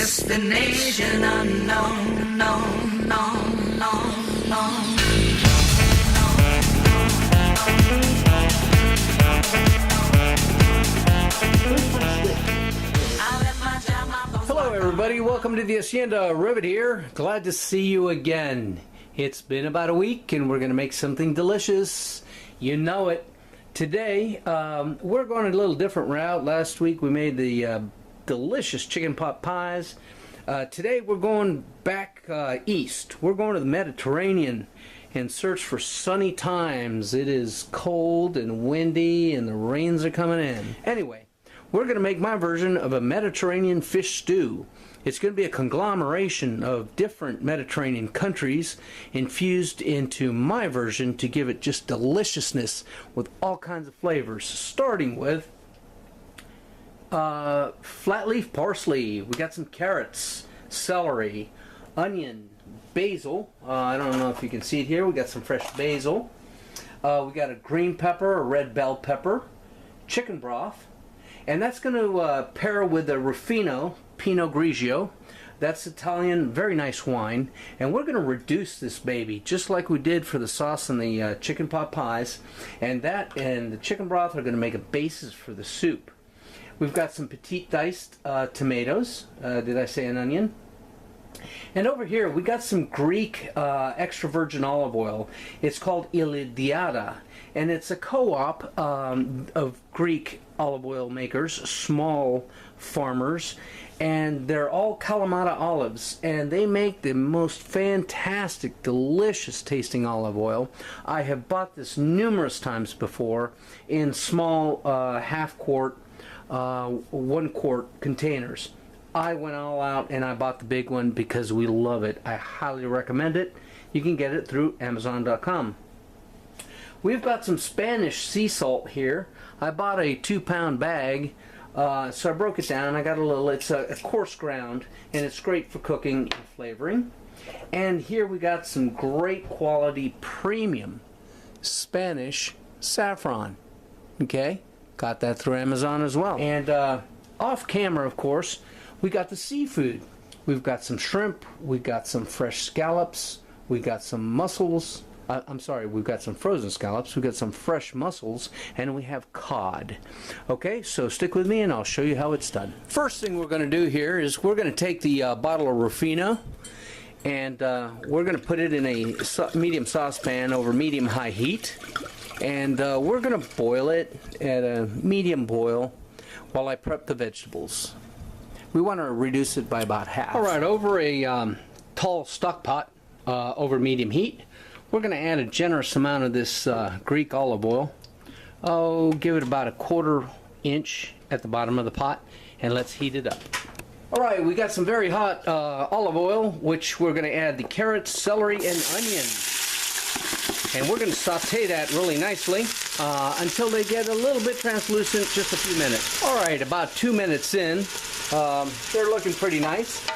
Destination unknown, known, known, known, known. Hello everybody, welcome to the Hacienda. Rivet here. Glad to see you again. It's been about a week and we're going to make something delicious. You know it. Today, we're going a little different route. Last week we made the delicious chicken pot pies. Today we're going back east. We're going to the Mediterranean in search for sunny times. It is cold and windy and the rains are coming in. Anyway, we're going to make my version of a Mediterranean fish stew. It's going to be a conglomeration of different Mediterranean countries infused into my version to give it just deliciousness with all kinds of flavors, starting with flat leaf parsley. We got some carrots, celery, onion, basil. I don't know if you can see it here. We got some fresh basil. We got a green pepper, a red bell pepper, chicken broth, and that's going to pair with a Rufino Pinot Grigio. That's Italian, very nice wine, and we're going to reduce this baby just like we did for the sauce and the chicken pot pies, and that and the chicken broth are going to make a basis for the soup. We've got some petite diced tomatoes. Did I say an onion? And over here we got some Greek extra virgin olive oil. It's called Ilidiada, and it's a co-op of Greek olive oil makers, small farmers, and they're all Kalamata olives, and they make the most fantastic, delicious tasting olive oil. I have bought this numerous times before in small half quart, 1 quart containers. I went all out and I bought the big one because we love it. I highly recommend it. You can get it through Amazon.com. We've got some Spanish sea salt here. I bought a 2-pound bag, so I broke it down. I got a little, it's a coarse ground, and it's great for cooking and flavoring. And here we got some great quality premium Spanish saffron. Okay, got that through Amazon as well. And off camera, of course, we got the seafood. We've got some shrimp, we got some fresh scallops, we got some mussels. I'm sorry, we've got some frozen scallops, we've got some fresh mussels, and we have cod. Okay, so stick with me and I'll show you how it's done. First thing we're going to do here is we're going to take the bottle of Rufino, and we're going to put it in a medium saucepan over medium-high heat, and we're going to boil it at a medium boil while I prep the vegetables. We want to reduce it by about half. Alright, over a tall stock pot over medium heat, we're going to add a generous amount of this Greek olive oil. Oh, give it about a 1/4 inch at the bottom of the pot, and let's heat it up. Alright, we got some very hot olive oil, which we're going to add the carrots, celery, and onion. And we're going to saute that really nicely until they get a little bit translucent, just a few minutes. Alright, about 2 minutes in, they're looking pretty nice.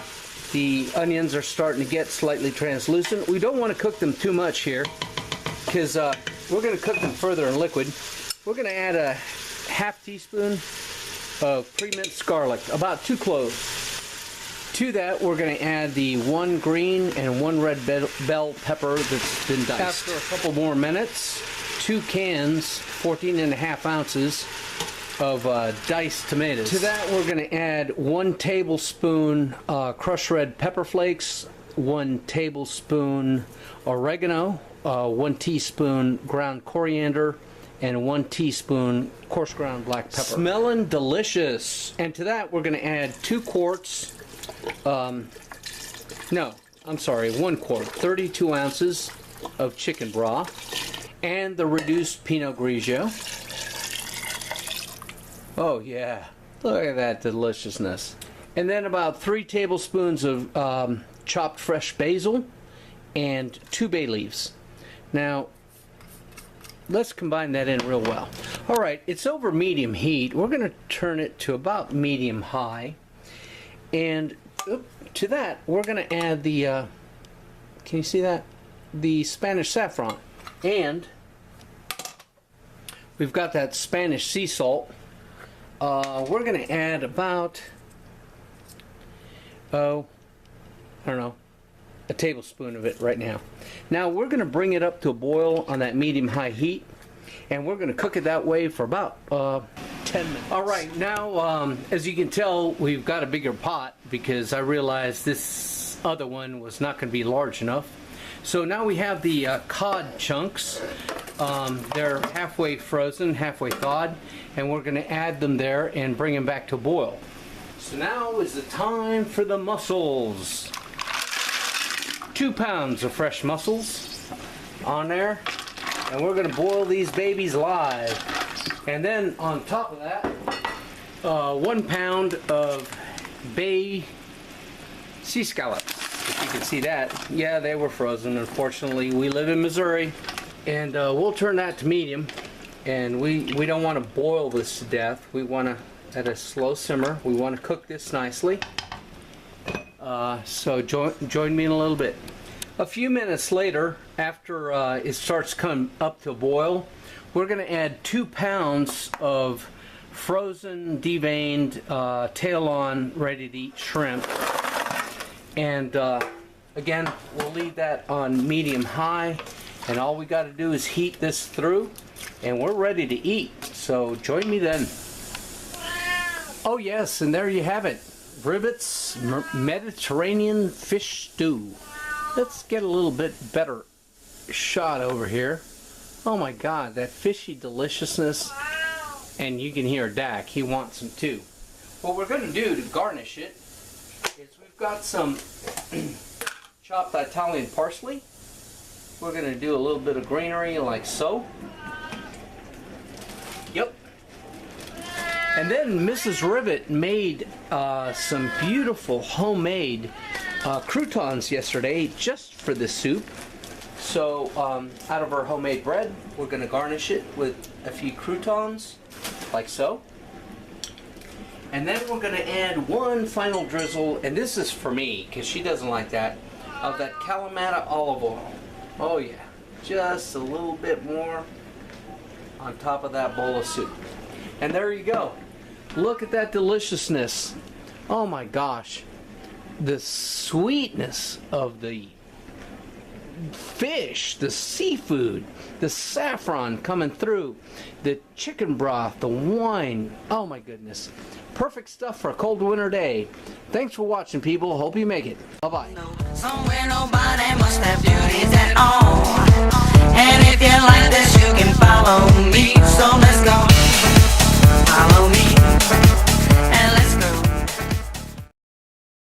The onions are starting to get slightly translucent. We don't want to cook them too much here because we're going to cook them further in liquid. We're going to add a 1/2 teaspoon of pre-minced garlic, about 2 cloves. To that, we're going to add the 1 green and 1 red bell pepper that's been diced. After a couple more minutes, 2 cans, 14.5 ounces of diced tomatoes. To that, we're going to add 1 tablespoon crushed red pepper flakes, 1 tablespoon oregano, 1 teaspoon ground coriander, and 1 teaspoon coarse ground black pepper. Smelling delicious. And to that, we're going to add 2 quarts. No, I'm sorry, 1 quart, 32 ounces of chicken broth, and the reduced Pinot Grigio. Oh yeah, look at that deliciousness. And then about 3 tablespoons of chopped fresh basil and 2 bay leaves. Now, let's combine that in real well. Alright, it's over medium heat. We're going to turn it to about medium high. And to that, we're going to add the, can you see that? The Spanish saffron. And we've got that Spanish sea salt. We're going to add about I don't know, a tablespoon of it right now. Now we're going to bring it up to a boil on that medium-high heat, and we're going to cook it that way for about 10 minutes. All right, now as you can tell, we've got a bigger pot because I realized this other one was not going to be large enough. So now we have the cod chunks. They're halfway frozen, halfway thawed, and we're going to add them there and bring them back to a boil. So now is the time for the mussels. 2 pounds of fresh mussels on there, and we're going to boil these babies live. And then on top of that, 1 pound of bay sea scallops. If you can see that, yeah, they were frozen. Unfortunately, we live in Missouri, and we'll turn that to medium. And we don't want to boil this to death. We want to, at a slow simmer, we want to cook this nicely. So join me in a little bit. A few minutes later, after it starts coming up to a boil, we're going to add 2 pounds of frozen, deveined, tail-on, ready-to-eat shrimp. And again, we'll leave that on medium-high, and all we got to do is heat this through, and we're ready to eat. So join me then. Oh yes, and there you have it. Rivet's Mediterranean fish stew. Let's get a little bit better shot over here. Oh my God, that fishy deliciousness. And you can hear Dak, he wants some too. What we're going to do to garnish it is we've got some chopped Italian parsley. We're going to do a little bit of greenery like so. Yep. And then Mrs. Rivet made some beautiful homemade croutons yesterday just for the soup. So out of our homemade bread, we're going to garnish it with a few croutons like so. And then we're going to add one final drizzle, and this is for me because she doesn't like that, of that Kalamata olive oil. Oh yeah, just a little bit more on top of that bowl of soup. And there you go. Look at that deliciousness. Oh my gosh. The sweetness of the fish, the seafood, the saffron coming through, the chicken broth, the wine. Oh my goodness. Perfect stuff for a cold winter day. Thanks for watching, people. Hope you make it. Bye-bye. Somewhere nobody must have duties at all. And if you like this, you can follow me. So let's go. Follow me.